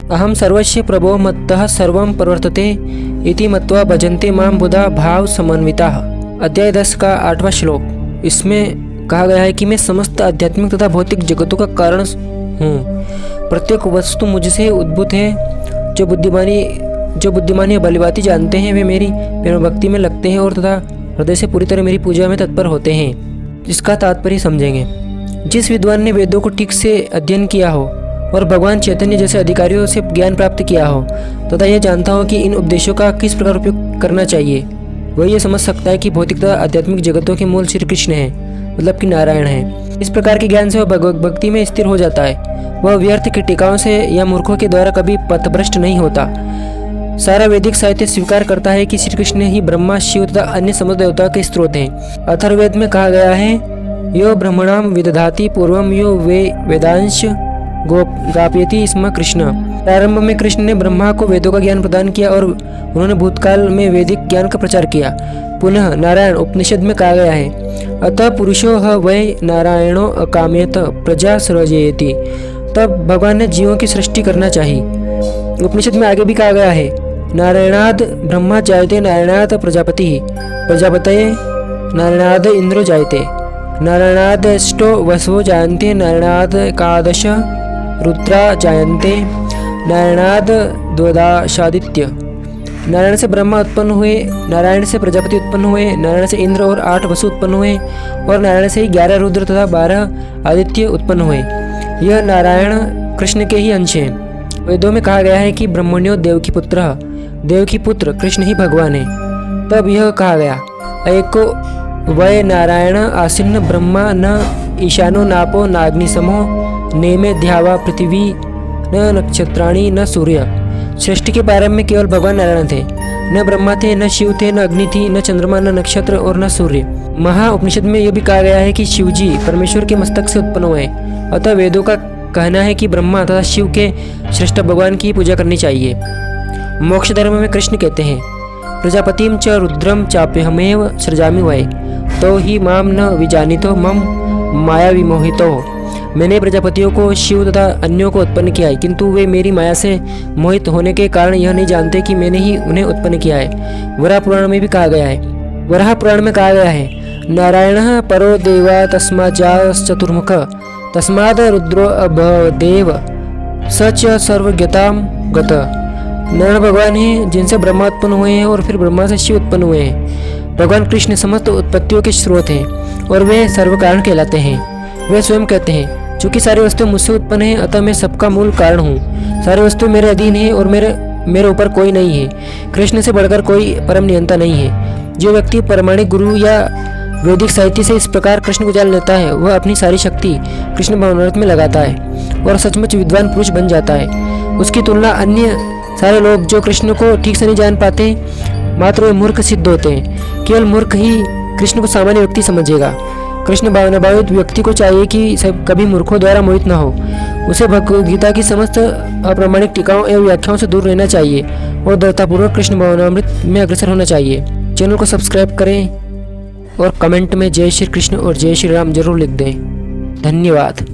अहम सर्वस्य प्रभो मत्तः सर्वं प्रवर्तते इति मत्वा भजन्ते मां बुधा भाव समन्विताः। अध्याय 10 का 8वां श्लोक। इसमें कहा गया है कि मैं समस्त आध्यात्मिक तथा भौतिक जगतों का कारण हूँ। प्रत्येक वस्तु मुझसे उद्भूत है। जो बुद्धिमानी या भलीभांति जानते हैं वे मेरी प्रेम भक्ति में लगते हैं और तथा हृदय से पूरी तरह मेरी पूजा में तत्पर होते हैं। इसका तात्पर्य समझेंगे। जिस विद्वान ने वेदों को ठीक से अध्ययन किया हो और भगवान चैतन्य जैसे अधिकारियों से ज्ञान प्राप्त किया हो तथा यह जानता हो कि इन उपदेशों का किस प्रकार उपयोग करना चाहिए, वह यह समझ सकता है कि भौतिक तथा आध्यात्मिक जगतों के मूल श्री कृष्ण है, मतलब कि नारायण है। इस प्रकार के ज्ञान से वह भक्ति में स्थिर हो जाता है। वह व्यर्थ की टिकाओं से या मूर्खों के द्वारा कभी पथभ्रष्ट नहीं होता। सारा वैदिक साहित्य स्वीकार करता है कि श्री कृष्ण ही ब्रह्मा, शिव तथा अन्य समस्त देवताओं के स्रोत हैं। अथर्ववेद में कहा गया है, यो ब्रह्मणाम विदधाति पूर्वम यो वेदांश गापयति स्म कृष्ण। प्रारंभ में कृष्ण ने ब्रह्मा को वेदों का ज्ञान प्रदान किया और उन्होंने भूतकाल में वैदिक ज्ञान का प्रचार किया। पुनः नारायण उपनिषद में कहा गया है, अतः पुरुषो ह वै नारायणो अकामयत प्रजा सृजयति। तब भगवान ने जीवों की सृष्टि करना चाहिए। उपनिषद में आगे भी कहा गया है, नारायणाद ब्रह्मा जायते नारायणाद प्रजापति प्रजापतये नारायणाद इंद्रो जायते नारायणाद अष्टो वसवो जायन्ते नारायणाद एकादश रुद्रा जायन्ते नारायणाद द्वादशादित्य। नारायण से ब्रह्मा उत्पन्न हुए, नारायण से प्रजापति उत्पन्न हुए, नारायण से इंद्र और 8 वसु उत्पन्न हुए और नारायण से ही 11 रुद्र तथा 12 आदित्य उत्पन्न हुए। यह नारायण कृष्ण के ही अंश हैं। वेदों में कहा गया है कि ब्रह्मण्यो देव की पुत्र कृष्ण ही भगवान है। तब यह कहा गया, एको वै नारायण आसीन्न ब्रह्मा न ईशानो नापो नाग्निसमो नेमे ध्यावा पृथ्वी न नक्षत्राणि न सूर्य। सृष्टि के प्रारंभ में केवल भगवान नारायण थे, न ब्रह्मा थे, न शिव थे, न अग्नि थी, न चंद्रमा, न नक्षत्र और न सूर्य। महा उपनिषद में यह भी कहा गया है कि शिवजी परमेश्वर के मस्तक से उत्पन्न हुए। अतः वेदों का कहना है कि ब्रह्मा तथा शिव के श्रेष्ठ भगवान की पूजा करनी चाहिए। मोक्ष धर्म में कृष्ण कहते हैं, प्रजापतिम च रुद्रम चाप्यहमेव सृजामि वै तो ही माम न विजानितो मम माया विमोहितो। मैंने प्रजापतियों को, शिव तथा अन्यों को उत्पन्न किया है, किंतु वे मेरी माया से मोहित होने के कारण यह नहीं जानते कि मैंने ही उन्हें उत्पन्न किया है। वराह पुराण में भी कहा गया है, वराह पुराण में कहा गया है, नारायण परो देवा तस्मा चतुर्मुख तस्माद रुद्रो अभदेव सच सर्वज्ञताम गत। नारायण भगवान हैं जिनसे ब्रह्मा उत्पन्न हुए हैं और फिर ब्रह्मा से शिव उत्पन्न हुए हैं। भगवान कृष्ण समस्त उत्पत्तियों के स्रोत हैं और वे सर्वकारण कहलाते हैं। वे स्वयं कहते हैं, चूँकि सारी वस्तुएं मुझसे उत्पन्न हैं, अतः मैं सबका मूल कारण हूँ। सारी वस्तु मेरे अधीन है और मेरे ऊपर कोई नहीं है। कृष्ण से बढ़कर कोई परम नियंता नहीं है। जो व्यक्ति प्रामाणिक गुरु या वैदिक साहित्य से इस प्रकार कृष्ण को जान लेता है, वह अपनी सारी शक्ति कृष्ण भावनामृत में लगाता है और सचमुच विद्वान पुरुष बन जाता है। उसकी तुलना अन्य सारे लोग जो कृष्ण को ठीक से नहीं जान पाते, मात्र वे मूर्ख सिद्ध होते हैं। केवल मूर्ख ही कृष्ण को सामान्य व्यक्ति समझेगा। कृष्ण भावनाभावित व्यक्ति को चाहिए कि सब कभी मूर्खों द्वारा मोहित न हो। उसे भगवद गीता की समस्त अप्रामाणिक टीकाओं एवं व्याख्याओं से दूर रहना चाहिए और दृढ़तापूर्वक कृष्ण भावनामृत में अग्रसर होना चाहिए। चैनल को सब्सक्राइब करें और कमेंट में जय श्री कृष्ण और जय श्री राम जरूर लिख दें। धन्यवाद।